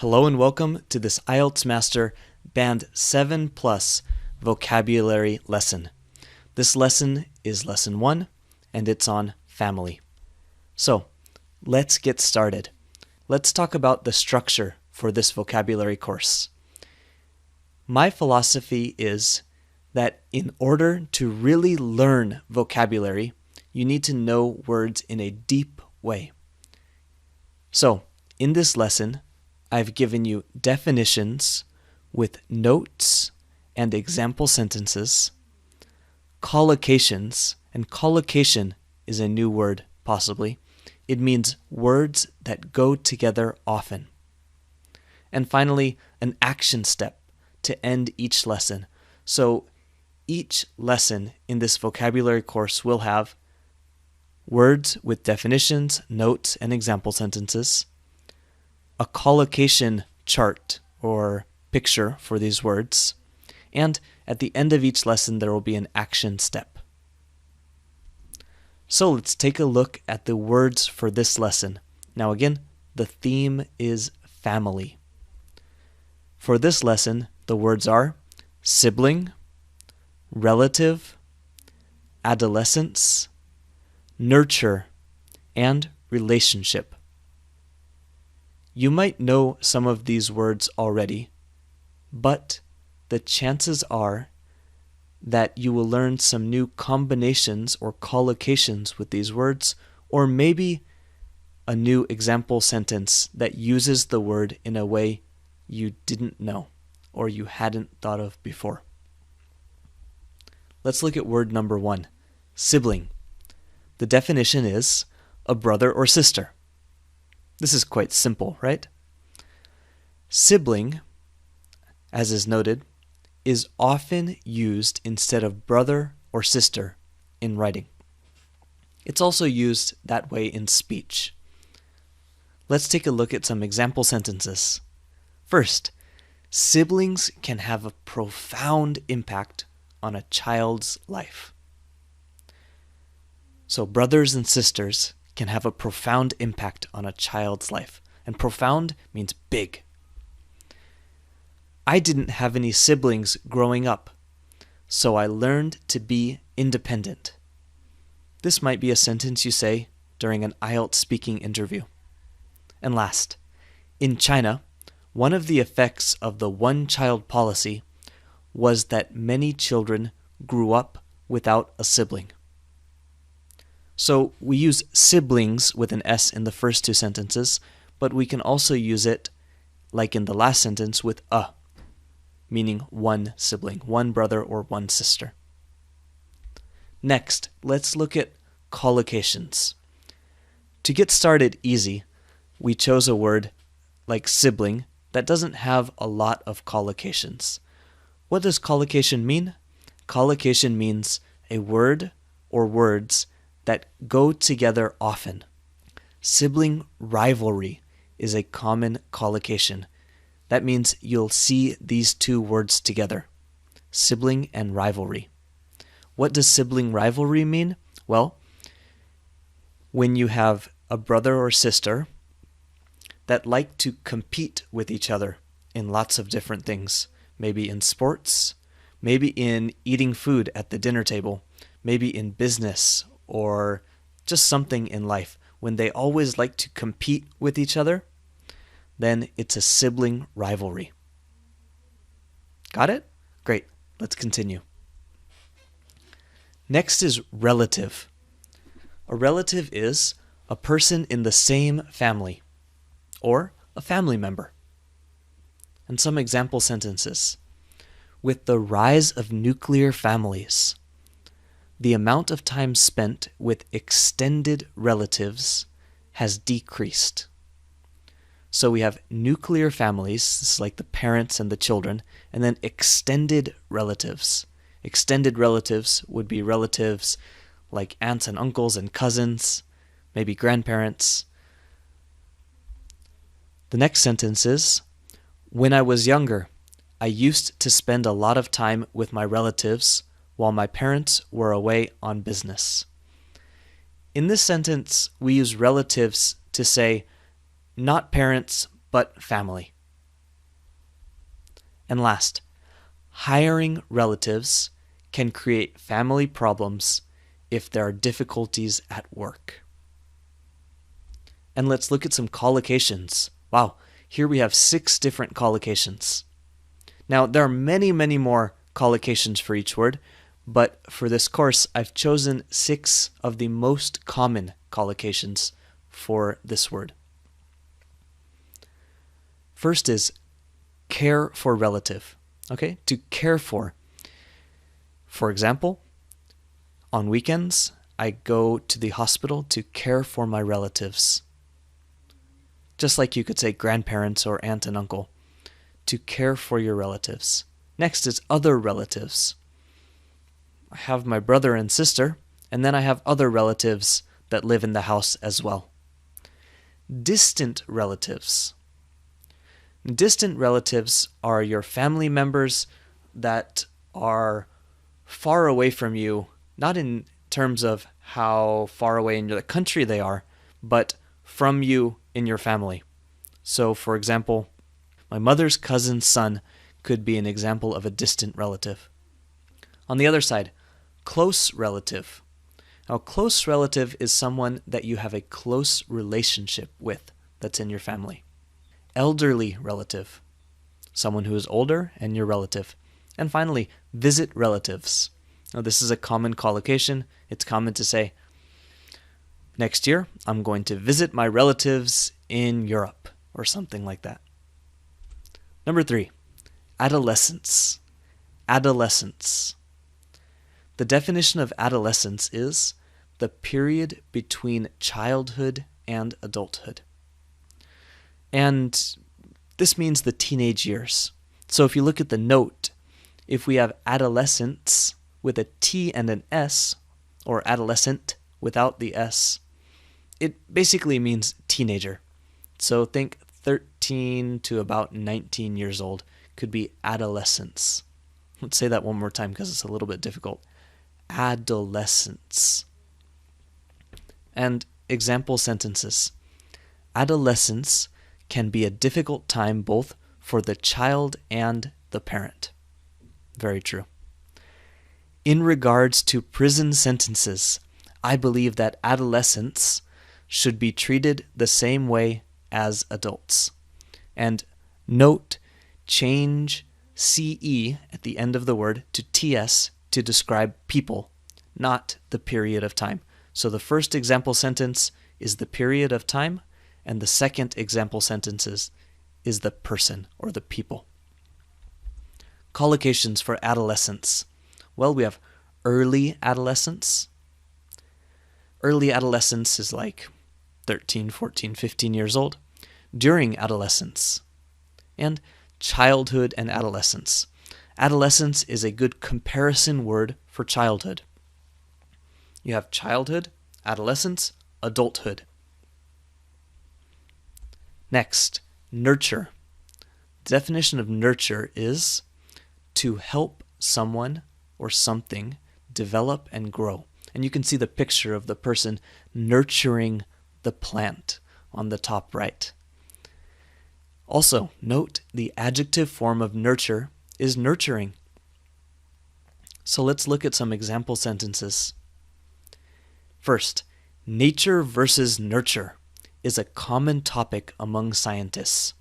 Hello and welcome to this IELTS Master Band 7 Plus vocabulary lesson. This lesson is lesson 1 and it's on family. So let's get started. Let's talk about the structure for this vocabulary course. My philosophy is that in order to really learn vocabulary, you need to know words in a deep way. So in this lesson, I've given you definitions with notes and example sentences, collocations, and collocation is a new word, possibly. It means words that go together often. And finally, an action step to end each lesson. So each lesson in this vocabulary course will have words with definitions, notes, and example sentences, a collocation chart or picture for these words, and at the end of each lesson there will be an action step. So let's take a look at the words for this lesson. Now again, the theme is family. For this lesson, the words are sibling, relative, adolescence, nurture, and relationship. You might know some of these words already, but the chances are that you will learn some new combinations or collocations with these words, or maybe a new example sentence that uses the word in a way you didn't know or you hadn't thought of before. Let's look at word number 1, sibling. The definition is a brother or sister. This is quite simple, right? Sibling, as is noted, is often used instead of brother or sister in writing. It's also used that way in speech. Let's take a look at some example sentences. First, siblings can have a profound impact on a child's life. So brothers and sisters can have a profound impact on a child's life. And profound means big. I didn't have any siblings growing up, so I learned to be independent. This might be a sentence you say during an IELTS speaking interview. And last, in China, one of the effects of the one-child policy was that many children grew up without a sibling. So we use siblings with an S in the first two sentences, but we can also use it, like in the last sentence, with a, meaning one sibling, one brother or one sister. Next, let's look at collocations. To get started easy, we chose a word like sibling that doesn't have a lot of collocations. What does collocation mean? Collocation means a word or words that go together often. Sibling rivalry is a common collocation. That means you'll see these two words together, sibling and rivalry. What does sibling rivalry mean? Well, when you have a brother or sister that like to compete with each other in lots of different things, maybe in sports, maybe in eating food at the dinner table, maybe in business, or just something in life, when they always like to compete with each other, then it's a sibling rivalry. Got it? Great. Let's continue. Next is relative. A relative is a person in the same family, or a family member. And some example sentences. With the rise of nuclear families, the amount of time spent with extended relatives has decreased. So we have nuclear families, this is like the parents and the children, and then extended relatives. Extended relatives would be relatives like aunts and uncles and cousins, maybe grandparents. The next sentence is, when I was younger, I used to spend a lot of time with my relatives while my parents were away on business. In this sentence, we use relatives to say not parents, but family. And last, hiring relatives can create family problems if there are difficulties at work. And let's look at some collocations. Wow, here we have 6 different collocations. Now, there are many, many more collocations for each word, but for this course, I've chosen 6 of the most common collocations for this word. First is care for relative. Okay, to care for. For example, on weekends, I go to the hospital to care for my relatives. Just like you could say grandparents or aunt and uncle. To care for your relatives. Next is other relatives. I have my brother and sister, and then I have other relatives that live in the house as well. Distant relatives. Distant relatives are your family members that are far away from you, not in terms of how far away in the country they are, but from you in your family. So, for example, my mother's cousin's son could be an example of a distant relative. On the other side, close relative. Now, close relative is someone that you have a close relationship with that's in your family. Elderly relative, someone who is older and your relative. And finally, visit relatives. Now, this is a common collocation. It's common to say, next year, I'm going to visit my relatives in Europe, or something like that. Number 3, adolescence. Adolescence. The definition of adolescence is the period between childhood and adulthood. And this means the teenage years. So if you look at the note, if we have adolescents with a T and an S, or adolescent without the S, it basically means teenager. So think 13 to about 19 years old could be adolescence. Let's say that one more time because it's a little bit difficult. Adolescence. And example sentences. Adolescence can be a difficult time both for the child and the parent. Very true. In regards to prison sentences, I believe that adolescents should be treated the same way as adults. And note, change CE at the end of the word to TS to describe people, not the period of time. So the first example sentence is the period of time, and the second example sentence is the person or the people. Collocations for adolescence. Well, we have early adolescence. Early adolescence is like 13, 14, 15 years old. During adolescence. And childhood and adolescence. Adolescence is a good comparison word for childhood. You have childhood, adolescence, adulthood. Next, nurture. The definition of nurture is to help someone or something develop and grow. And you can see the picture of the person nurturing the plant on the top right. Also, note the adjective form of nurture is nurturing. So let's look at some example sentences. First, nature versus nurture is a common topic among scientists.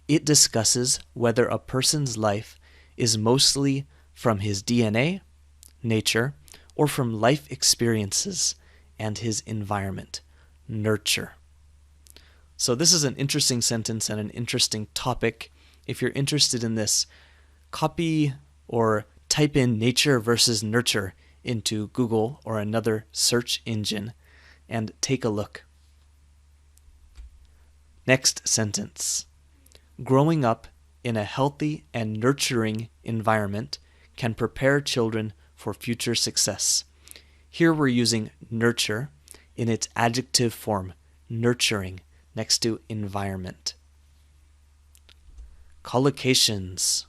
It discusses whether a person's life is mostly from his DNA, nature, or from life experiences and his environment, nurture. So this is an interesting sentence and an interesting topic. If you're interested in this, copy or type in nature versus nurture into Google or another search engine and take a look. Next sentence. Growing up in a healthy and nurturing environment can prepare children for future success. Here we're using nurture in its adjective form, nurturing, next to environment. Collocations.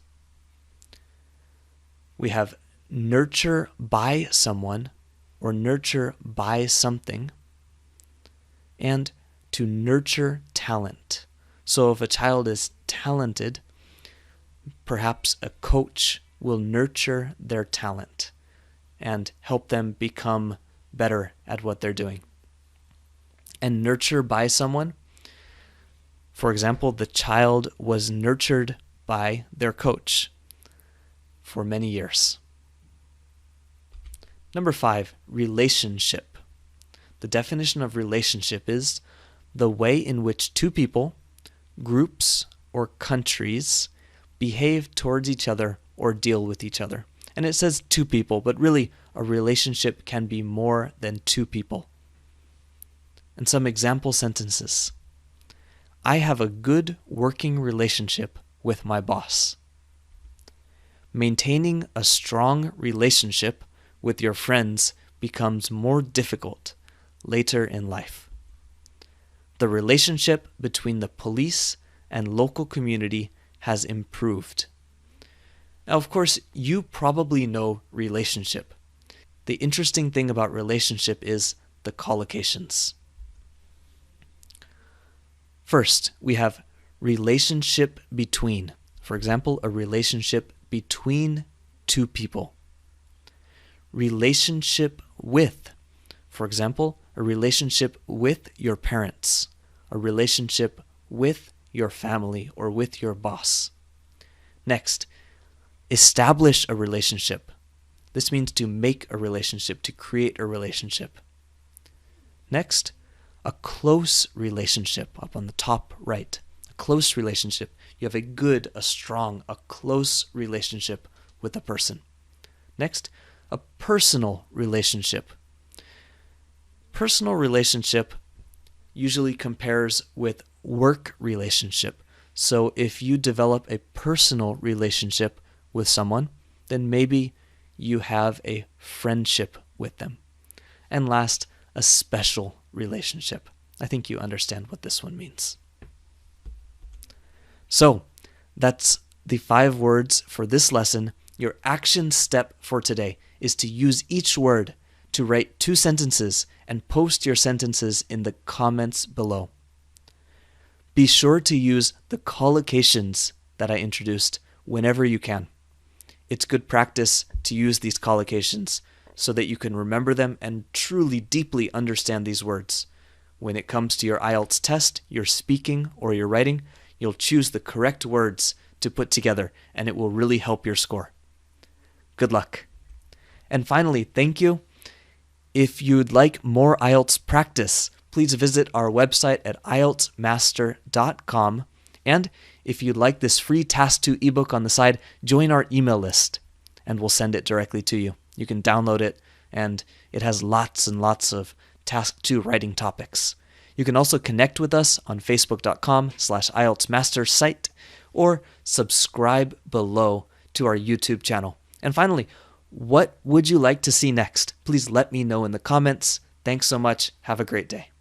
We have nurture by someone or nurture by something, and to nurture talent. So if a child is talented, perhaps a coach will nurture their talent and help them become better at what they're doing. And nurture by someone, for example, the child was nurtured by their coach for many years. Number 5, relationship. The definition of relationship is the way in which two people, groups, or countries behave towards each other or deal with each other. And it says two people, but really a relationship can be more than two people. And some example sentences. I have a good working relationship with my boss. Maintaining a strong relationship with your friends becomes more difficult later in life. The relationship between the police and local community has improved. Now, of course, you probably know relationship. The interesting thing about relationship is the collocations. First, we have relationship between. For example, a relationship between two people. Relationship with. For example, a relationship with your parents. A relationship with your family or with your boss. Next, establish a relationship. This means to make a relationship, to create a relationship. Next, a close relationship up on the top right. A close relationship. You have a good, a strong, a close relationship with a person. Next, a personal relationship. Personal relationship usually compares with work relationship. So if you develop a personal relationship with someone, then maybe you have a friendship with them. And last, a special relationship. I think you understand what this one means. So, that's the 5 words for this lesson. Your action step for today is to use each word to write 2 sentences and post your sentences in the comments below. Be sure to use the collocations that I introduced whenever you can. It's good practice to use these collocations so that you can remember them and truly deeply understand these words. When it comes to your IELTS test, your speaking, or your writing, you'll choose the correct words to put together, and it will really help your score. Good luck. And finally, thank you. If you'd like more IELTS practice, please visit our website at IELTSmaster.com. And if you'd like this free Task 2 ebook on the side, join our email list, and we'll send it directly to you. You can download it, and it has lots and lots of Task 2 writing topics. You can also connect with us on facebook.com/IELTSmaster site or subscribe below to our YouTube channel. And finally, what would you like to see next? Please let me know in the comments. Thanks so much. Have a great day.